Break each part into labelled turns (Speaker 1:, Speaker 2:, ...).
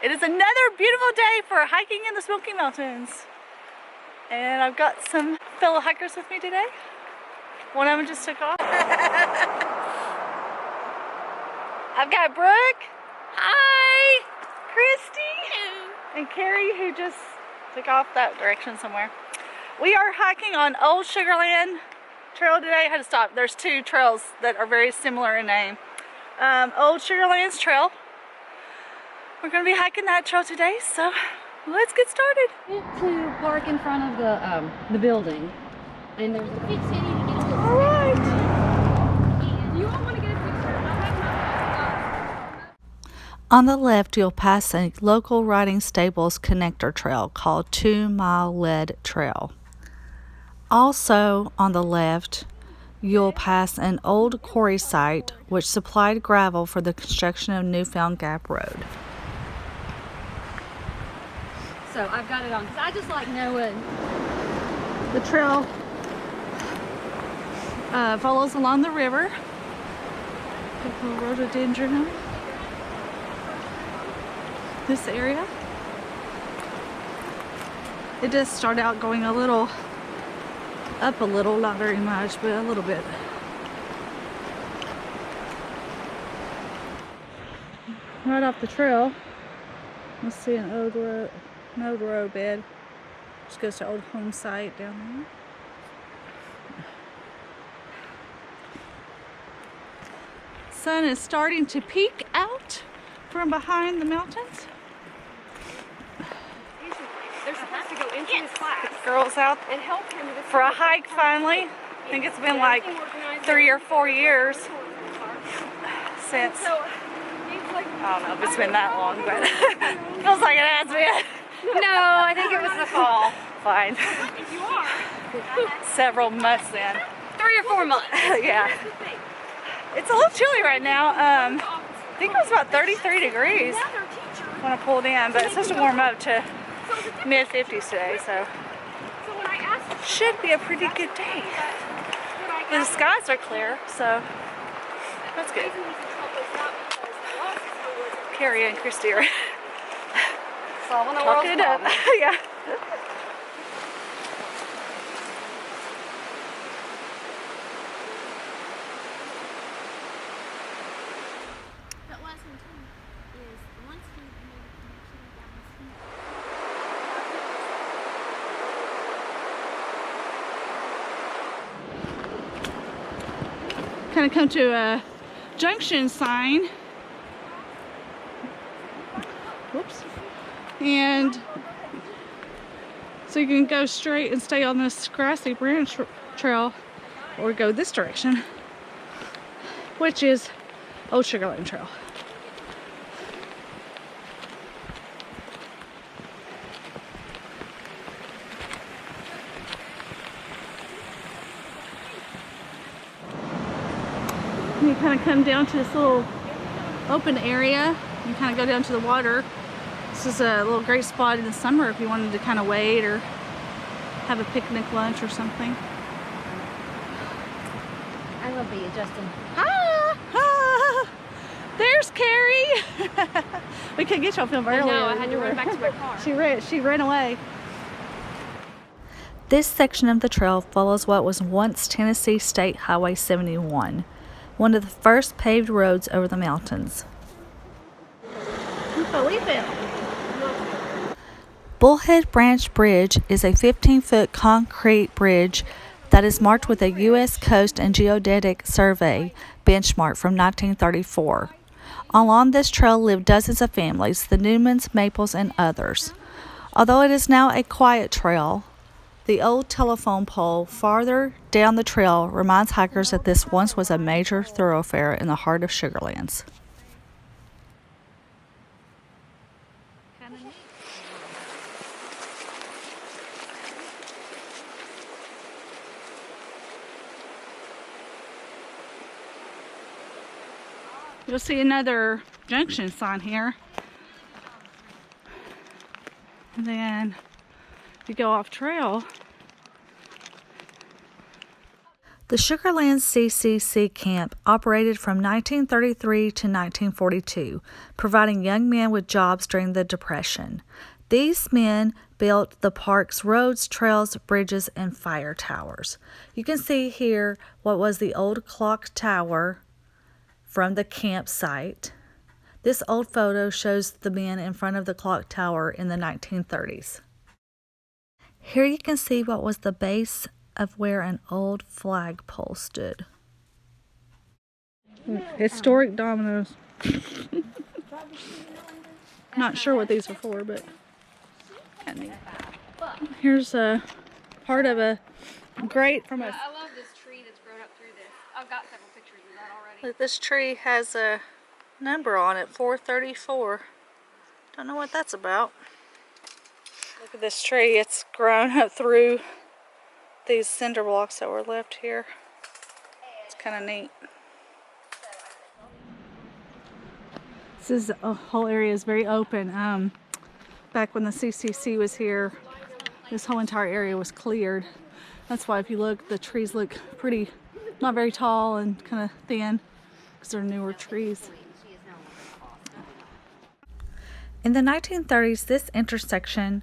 Speaker 1: It is another beautiful day for hiking in the Smoky Mountains. And I've got some fellow hikers with me today. One of them just took off. I've got Brooke. Hi. Christy. And Carrie, who just took off that direction somewhere. We are hiking on Old Sugarland Trail today. I had to stop. There's two trails that are very similar in name. Old Sugarlands Trail. We're going to be hiking that trail today, so let's get started.
Speaker 2: To park in front of the building, and there's a big city to get a little.
Speaker 1: All right.
Speaker 2: Do you all want to get a picture?
Speaker 1: On the left, you'll pass a local riding stables connector trail called 2 Mile Lead Trail. Also on the left, you'll pass an old quarry site which supplied gravel for the construction of Newfound Gap Road.
Speaker 2: So I've got it on because I just like knowing.
Speaker 1: The trail follows along the river. Rhododendron. This area. It does start out going a little up a little, not very much, but a little bit. Right off the trail, let's see an old road bed. Just goes to old home site down there. Sun is starting to peek out from behind the mountains.
Speaker 2: They're supposed to go into his class.
Speaker 1: Girls out
Speaker 2: And help him with
Speaker 1: for a hike finally. I think it's been like 3 or 4 years since.
Speaker 2: So he's like,
Speaker 1: I don't know if it's been that long, but feels like it has been.
Speaker 2: no, I think it was the fall.
Speaker 1: Fine.
Speaker 2: You are.
Speaker 1: Several months then.
Speaker 2: 3 or 4 months.
Speaker 1: Yeah. It's a little chilly right now. I think it was about 33 degrees when I pulled in, but it's supposed to warm up to mid-50s today, so should be a pretty good day. The skies are clear, so that's good. Carrie and Christy are talking it up. Yeah. Kind of come to a junction sign. Whoops. And so you can go straight and stay on this grassy branch trail, or go this direction, which is Old Sugarland Trail. You kind of come down to this little open area. You kind of go down to the water. This is a little great spot in the summer if you wanted to kind of wait or have a picnic lunch or something.
Speaker 2: I love you, Justin.
Speaker 1: Ah, there's Carrie. We couldn't get you on film earlier.
Speaker 2: No, I had to run back to my car.
Speaker 1: She ran away. This section of the trail follows what was once Tennessee State Highway 71. One of the first paved roads over the mountains. Look what we found. Bullhead Branch Bridge is a 15-foot concrete bridge that is marked with a U.S. Coast and Geodetic Survey benchmark from 1934. Along this trail live dozens of families, the Newmans, Maples, and others. Although it is now a quiet trail, the old telephone pole farther down the trail reminds hikers that this once was a major thoroughfare in the heart of Sugarlands. You'll see another junction sign here. And then if you go off trail, The Sugarlands CCC Camp operated from 1933 to 1942, providing young men with jobs during the Depression. These men built the park's roads, trails, bridges, and fire towers. You can see here what was the old clock tower from the campsite. This old photo shows the men in front of the clock tower in the 1930s. Here you can see what was the base of where an old flagpole stood. Historic dominoes. Not sure what these are for, but here's a part of a grate from a...
Speaker 2: I love this tree that's grown up through this. I've got several pictures of that already.
Speaker 1: Look, this tree has a number on it, 434. Don't know what that's about. Look at this tree. It's grown up through these cinder blocks that were left here. It's kind of neat. This whole area is very open. Back when the CCC was here, this whole entire area was cleared. That's why if you look, the trees look pretty, not very tall and kind of thin because they're newer trees. In the 1930s, this intersection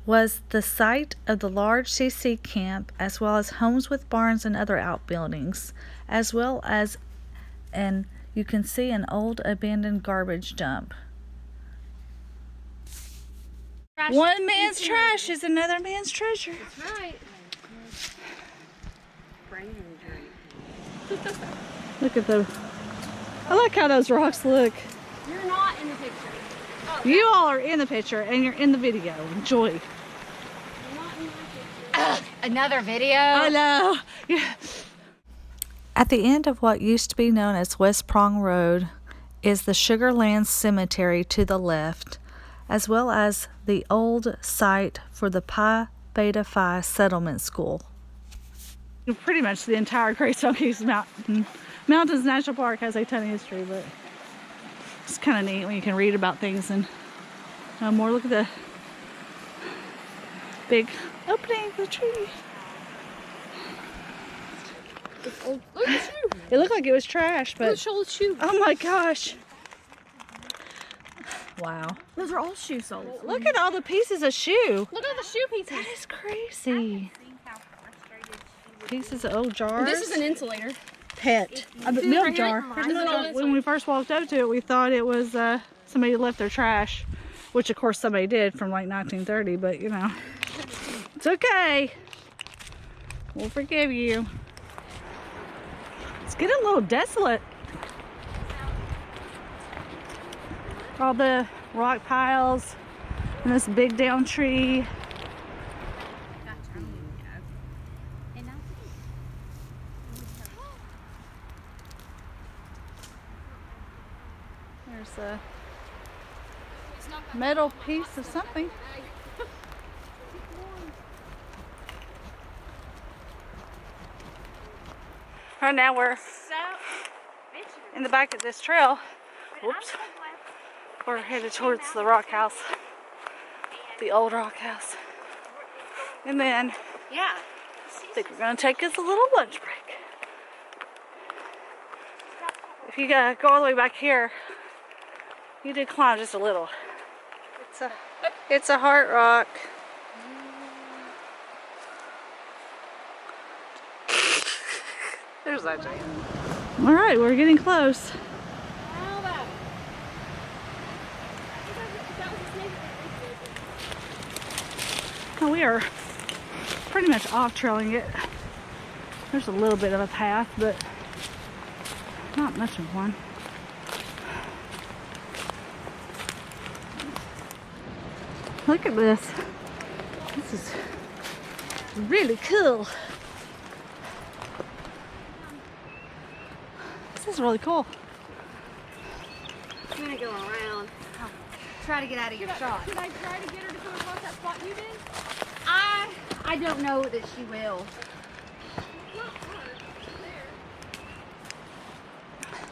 Speaker 1: was the site of the large CCC camp, as well as homes with barns and other outbuildings, as well as you can see an old abandoned garbage dump. One man's trash is another man's treasure.
Speaker 2: That's right.
Speaker 1: Look at the... I like how those rocks look.
Speaker 2: You're not in the picture. Oh,
Speaker 1: You all are in the picture and you're in the video. Enjoy.
Speaker 2: you're not in my picture. Another video?
Speaker 1: I know. Yeah. At the end of what used to be known as West Prong Road is the Sugarlands Cemetery to the left, as well as the old site for the Pi Beta Phi Settlement School. Pretty much the entire Great Smoky Mountains National Park has a ton of history, but it's kind of neat when you can read about things and know more. Look at the big opening of the tree.
Speaker 2: Look at the shoe.
Speaker 1: It looked like it was trash, but...
Speaker 2: Show the shoe.
Speaker 1: Oh my gosh. Wow.
Speaker 2: Those are all shoe soles.
Speaker 1: Look at all the pieces of shoe.
Speaker 2: Look at the shoe pieces.
Speaker 1: That is crazy. Pieces of old jars.
Speaker 2: This is an insulator.
Speaker 1: Pet. A milk
Speaker 2: right
Speaker 1: jar.
Speaker 2: here.
Speaker 1: When we first walked up to it, we thought it was somebody left their trash, which of course somebody did from like 1930, but you know, it's okay. We'll forgive you. It's getting a little desolate. All the rock piles and this big down tree. There's a metal piece of something. Right now we're in the back of this trail. Whoops. We're headed towards the rock house. The old rock house. And then I think we're going to take us a little lunch break. If you go all the way back here, you did climb just a little. It's a heart rock. There's that giant. All right, we're getting close. Oh, we are pretty much off trailing it. There's a little bit of a path, but not much of one. Look at this. This is really cool. This is really cool.
Speaker 2: I'm gonna go around. Try to get out of your shot. Should I try to get her to come across that spot you did? I don't know that she will.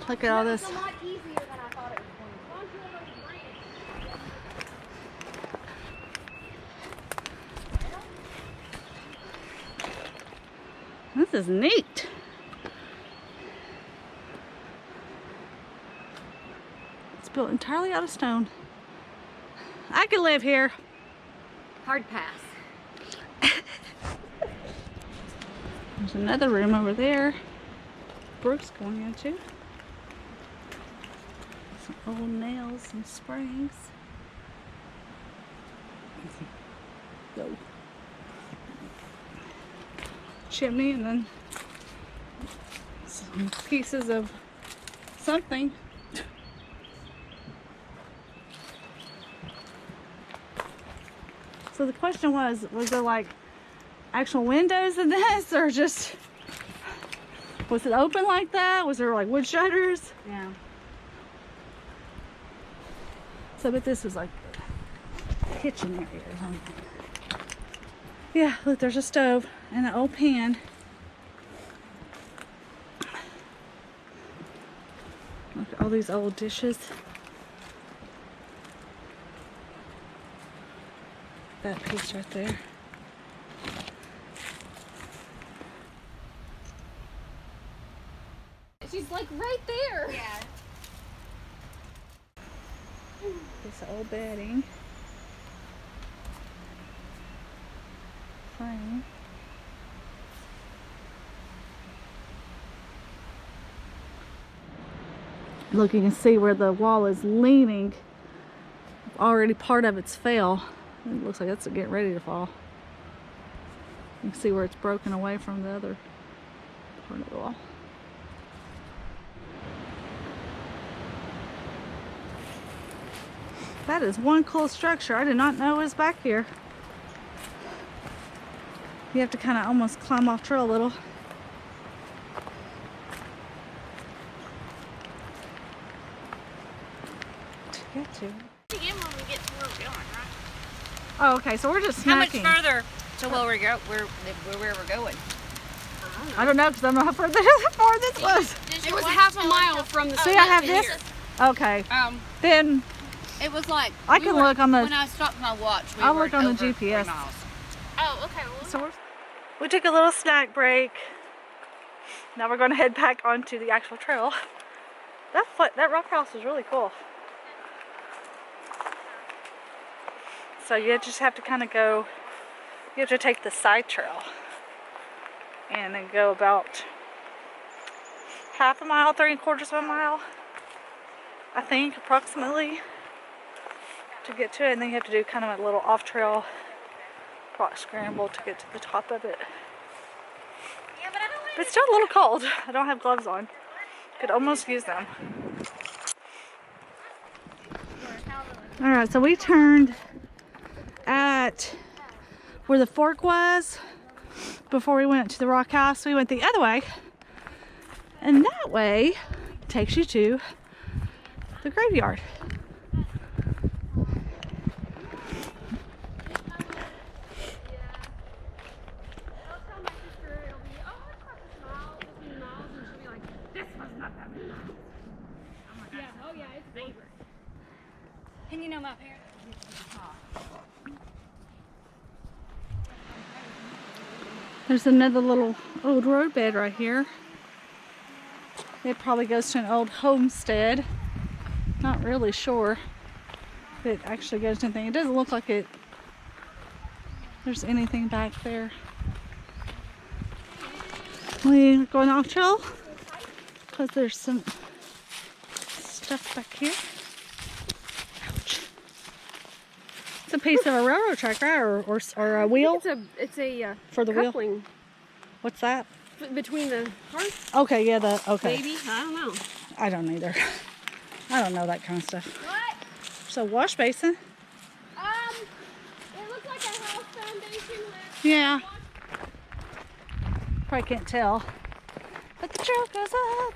Speaker 1: Look at all this.
Speaker 2: It's a lot easier than I thought it was going to be.
Speaker 1: This is neat. It's built entirely out of stone. I could live here.
Speaker 2: Hard pass.
Speaker 1: There's another room over there. Brooke's going into. Some old nails and springs. Go. Chimney, and then some pieces of something. So the question was there like actual windows in this, or just was it open like that? Was there like wood shutters?
Speaker 2: Yeah.
Speaker 1: So I bet this was like the kitchen area or something. Yeah, look, there's a stove and an old pan. Look at all these old dishes. That piece right there.
Speaker 2: She's like right there. Yeah.
Speaker 1: This old bedding. Frame. Look, you can see where the wall is leaning. Already part of it's fell. It looks like it's getting ready to fall. You can see where it's broken away from the other part of the wall. That is one cool structure. I did not know it was back here. You have to kind of almost climb off trail a little. To get to.
Speaker 2: Again when we get to where we're going, right?
Speaker 1: Oh, okay. So we're just
Speaker 2: How much
Speaker 1: snacking.
Speaker 2: further to where we're going?
Speaker 1: I don't know because I don't know how far this was.
Speaker 2: It was half a mile from the.
Speaker 1: See, I have this. Okay. Then
Speaker 2: It was like
Speaker 1: I can look on the.
Speaker 2: when I stopped my watch.
Speaker 1: I'll look on the GPS.
Speaker 2: Oh, okay. Well,
Speaker 1: So we took a little snack break. Now we're going to head back onto the actual trail. That rock house is really cool. So you just have to kind of go. You have to take the side trail and then go about half a mile, 3/4 of a mile, I think, approximately, to get to it. And then you have to do kind of a little off-trail rock scramble to get to the top of it. But it's still a little cold. I don't have gloves on. Could almost use them. Alright, so we turned at where the fork was before we went to the rock house. We went the other way, and that way takes you to the graveyard.
Speaker 2: and you know my parents.
Speaker 1: There's another little old roadbed right here. It probably goes to an old homestead. Not really sure if it actually goes to anything. It doesn't look like there's anything back there. We're going off trail because there's some stuff back here. Ouch. It's a piece of a railroad track, right? Or a wheel?
Speaker 3: It's a
Speaker 1: for the
Speaker 3: coupling
Speaker 1: wheel. What's that?
Speaker 3: Between the cars.
Speaker 1: Okay, yeah, okay.
Speaker 3: Maybe, I don't know.
Speaker 1: I don't either. I don't know that kind of stuff.
Speaker 2: What?
Speaker 1: So wash basin.
Speaker 2: It looks like a house foundation with.
Speaker 1: Yeah. Probably can't tell. But the trail goes up.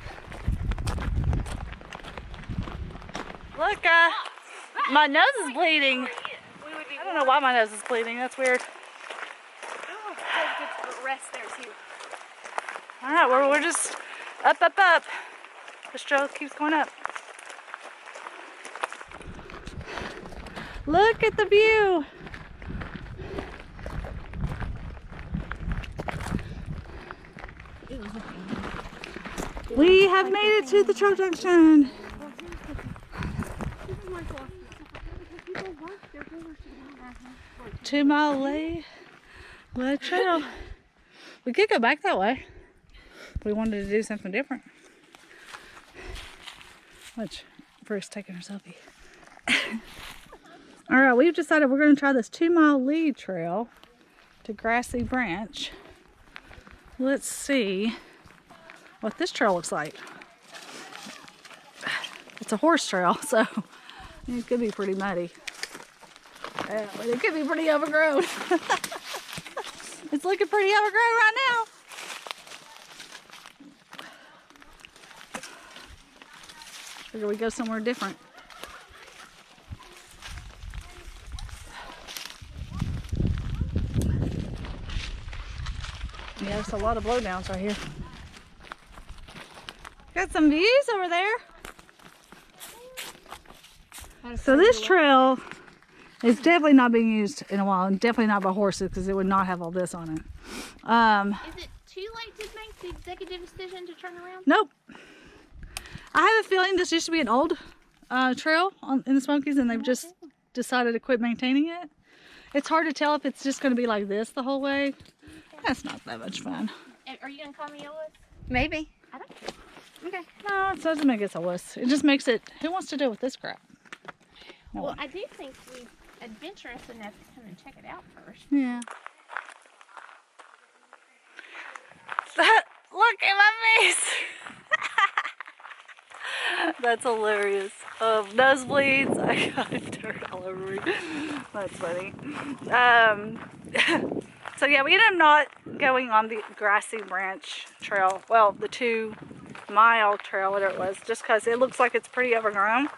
Speaker 1: Look, my nose is bleeding. I don't know why my nose is bleeding. That's weird.
Speaker 2: Oh, good rest there too.
Speaker 1: All right, we're just up. This trail keeps going up. Look at the view. We have made it to the trail junction. 2 mile lead trail. We could go back that way. We wanted to do something different. Watch, Bruce taking her selfie. All right, we've decided we're going to try this 2 mile lead trail to Grassy Branch. Let's see what this trail looks like. It's a horse trail, so it could be pretty muddy. But it could be pretty overgrown. It's looking pretty overgrown right now. Figure we go somewhere different. Yeah, there's a lot of blowdowns right here. Got some views over there. So this trail is definitely not being used in a while, and definitely not by horses because it would not have all this on it.
Speaker 2: Is it too late to make the executive decision to turn around?
Speaker 1: Nope. I have a feeling this used to be an old trail in the Smokies, and they've just decided to quit maintaining it. It's hard to tell if it's just going to be like this the whole way. That's not that much fun.
Speaker 2: Are you going to call me a wuss?
Speaker 3: Maybe.
Speaker 2: I don't know. Okay.
Speaker 1: No, it doesn't make us a wuss. It just makes it, who wants to deal with this crap? No
Speaker 2: Well,
Speaker 1: one.
Speaker 2: I do think we're adventurous enough to come and check it out first.
Speaker 1: Yeah. Look at my face! That's hilarious. Nosebleeds. I got dirt all over me. That's funny. So yeah, we ended up not going on the Grassy Branch trail. Well, the 2 mile trail, whatever it was, just because it looks like it's pretty overgrown.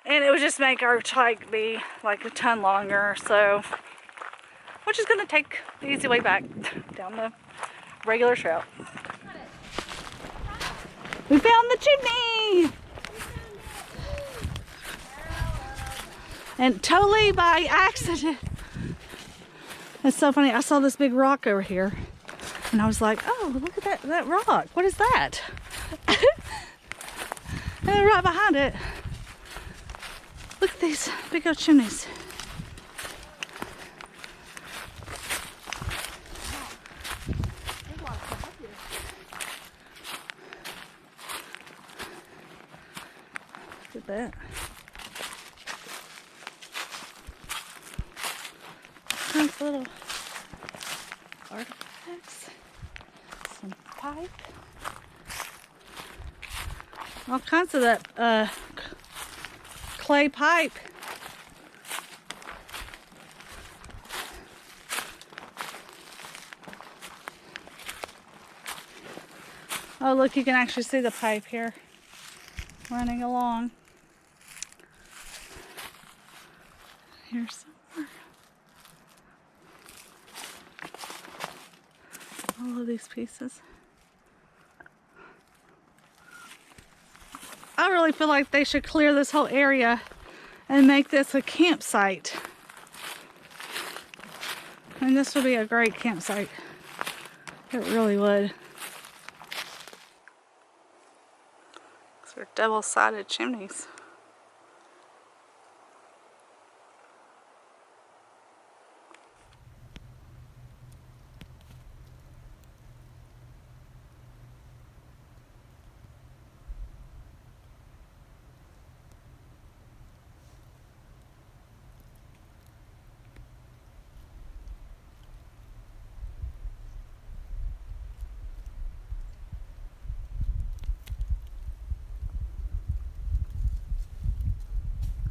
Speaker 1: And it would just make our hike be like a ton longer. So we're just going to take the easy way back down the regular trail. We found the chimney! And totally by accident. It's so funny. I saw this big rock over here. And I was like, oh, look at that rock. What is that? And then right behind it, look at these big old chimneys. Look at that. Nice little artifacts. Some pipe. All kinds of that clay pipe. Oh, look, you can actually see the pipe here running along. Here's somewhere. All of these pieces. I really feel like they should clear this whole area and make this a campsite. And this would be a great campsite. It really would. These are double-sided chimneys.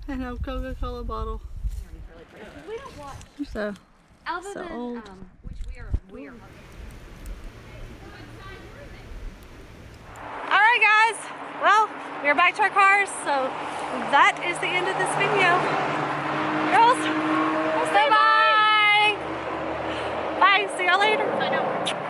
Speaker 1: And a Coca-Cola bottle.
Speaker 2: We don't watch.
Speaker 1: So
Speaker 2: Other
Speaker 1: So
Speaker 2: than,
Speaker 1: old.
Speaker 2: which we are.
Speaker 1: all right, guys. Well, we're back to our cars, so that is the end of this video. Girls, we'll say bye. Bye. See y'all later.
Speaker 2: I know.